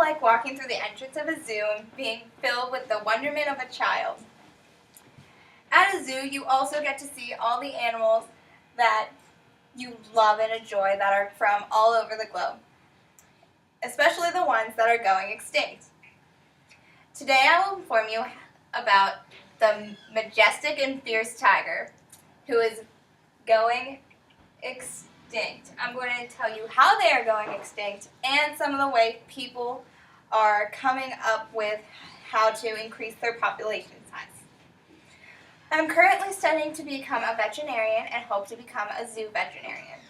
like walking through the entrance of a zoo and being filled with the wonderment of a child. At a zoo, you also get to see all the animals that you love and enjoy that are from all over the globe, especially the ones that are going extinct. Today I will inform you about the majestic and fierce tiger who is going extinct. I'm going to tell you how they are going extinct and some of the ways people are coming up with how to increase their population size. I'm currently studying to become a veterinarian and hope to become a zoo veterinarian.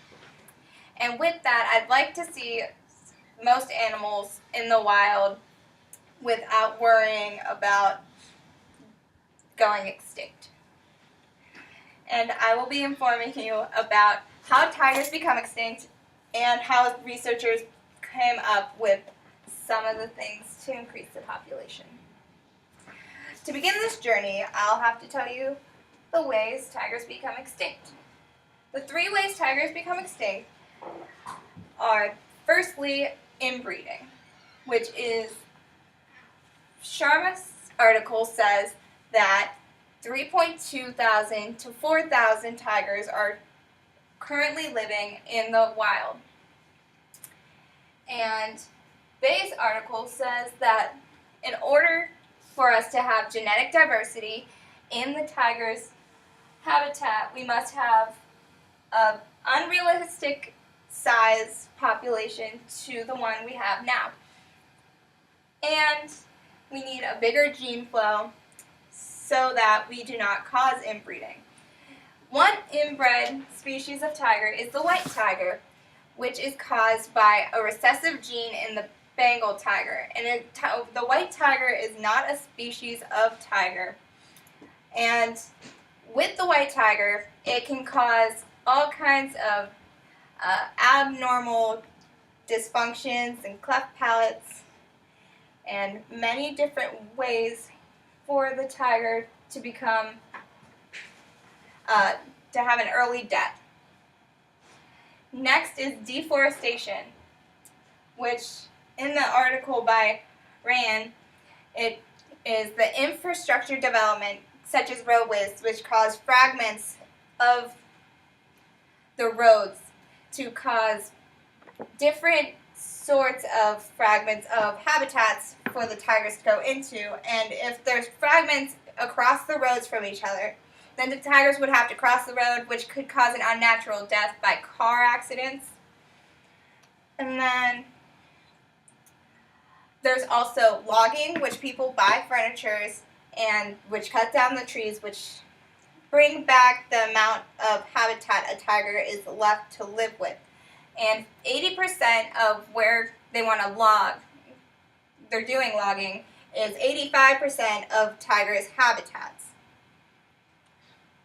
And with that, I'd like to see most animals in the wild without worrying about going extinct. And I will be informing you about how tigers become extinct and how researchers came up with some of the things to increase the population. To begin this journey, I'll have to tell you the ways tigers become extinct. The 3 ways tigers become extinct are, firstly, inbreeding, which is, Sharma's article says that 3.2 thousand to 4,000 tigers are currently living in the wild. And Bay's article says that in order for us to have genetic diversity in the tiger's habitat, we must have an unrealistic size population to the one we have now. And we need a bigger gene flow so that we do not cause inbreeding. One inbred species of tiger is the white tiger, which is caused by a recessive gene in the Bengal tiger. And the white tiger is not a species of tiger. And with the white tiger, it can cause all kinds of abnormal dysfunctions and cleft palates and many different ways for the tiger to become, to have an early death. Next is deforestation, which in the article by Rand, it is the infrastructure development such as roadways which cause fragments of the roads to cause different sorts of fragments of habitats for the tigers to go into, and if there's fragments across the roads from each other, then the tigers would have to cross the road, which could cause an unnatural death by car accidents. And then there's also logging, which people buy furnitures and which cut down the trees, which bring back the amount of habitat a tiger is left to live with. And 80% of where they want to log, they're doing logging, is 85% of tigers' habitats.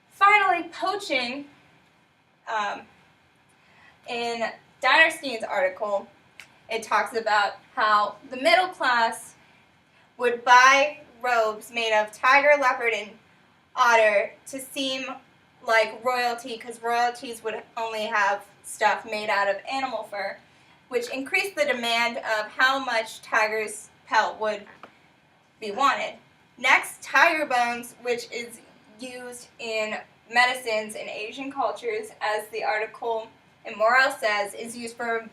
Finally, poaching. In Dinerstein's article, it talks about how the middle class would buy robes made of tiger, leopard, and otter to seem like royalty, because royalties would only have stuff made out of animal fur, which increased the demand of how much tiger's pelt would be wanted. Next, tiger bones, which is used in medicines in Asian cultures, as the article in Morel says, is used for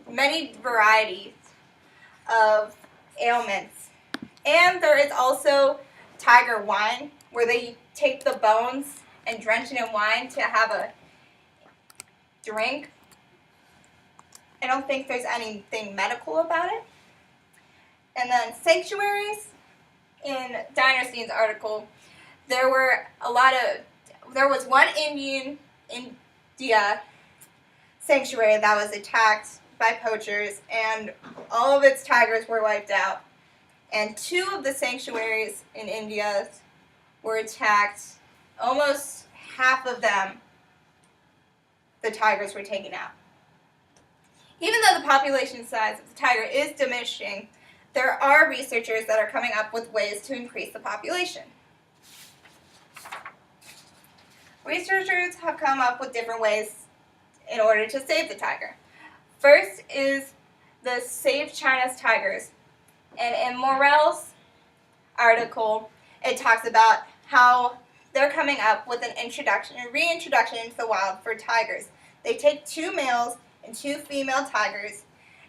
many varieties of ailments. And there is also tiger wine, where they take the bones and drench it in wine to have a drink. I don't think there's anything medical about it. And then sanctuaries. In Dinerstein's article, there was one India sanctuary that was attacked by poachers, and all of its tigers were wiped out. And 2 of the sanctuaries in India were attacked. Almost half of them, the tigers were taken out. Even though the population size of the tiger is diminishing, there are researchers that are coming up with ways to increase the population. Researchers have come up with different ways in order to save the tiger. First is the Save China's Tigers And in Morell's article, it talks about how they're coming up with an reintroduction into the wild for tigers. They take 2 males and 2 female tigers,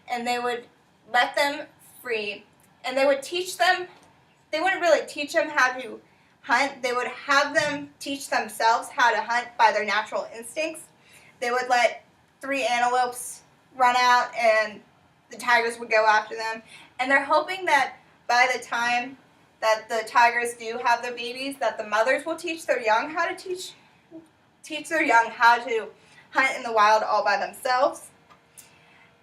and they would let them free, and they would teach them. They wouldn't really teach them how to hunt. They would have them teach themselves how to hunt by their natural instincts. They would let 3 antelopes run out, and the tigers would go after them. And they're hoping that by the time that the tigers do have their babies, that the mothers will teach their young how to teach their young how to hunt in the wild all by themselves.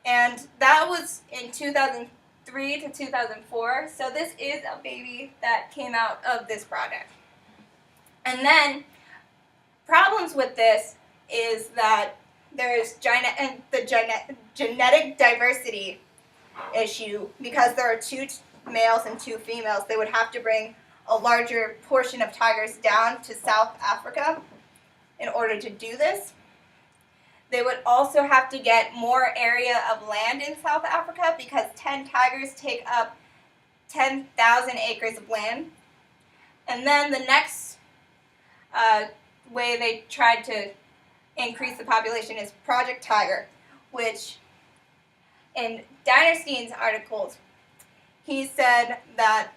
And that was in 2003 to 2004. So this is a baby that came out of this project. And then problems with this is that there's genetic diversity issue because there are 2 males and 2 females. They would have to bring a larger portion of tigers down to South Africa in order to do this. They would also have to get more area of land in South Africa because 10 tigers take up 10,000 acres of land. And then the next way they tried to increase the population is Project Tiger, which in Dinerstein's articles, he said that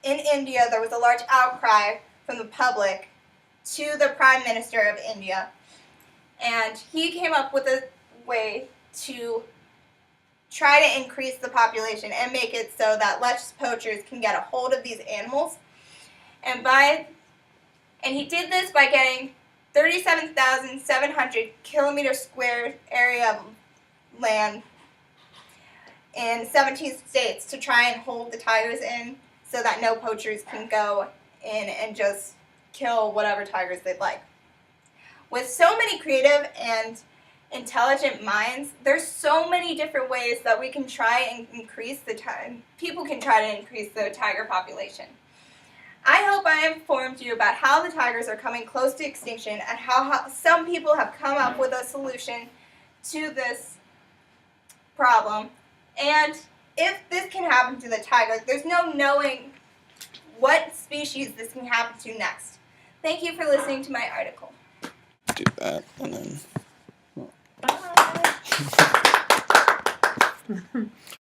in India there was a large outcry from the public to the Prime Minister of India, and he came up with a way to try to increase the population and make it so that less poachers can get a hold of these animals. And he did this by getting 37,700 kilometer square area of land in 17 states to try and hold the tigers in so that no poachers can go in and just kill whatever tigers they'd like. With so many creative and intelligent minds, there's so many different ways that we can try and increase people can try to increase the tiger population. I hope I informed you about how the tigers are coming close to extinction and how some people have come up with a solution to this problem. And if this can happen to the tiger, there's no knowing what species this can happen to next. Thank you for listening to my article. Do that and then. Bye.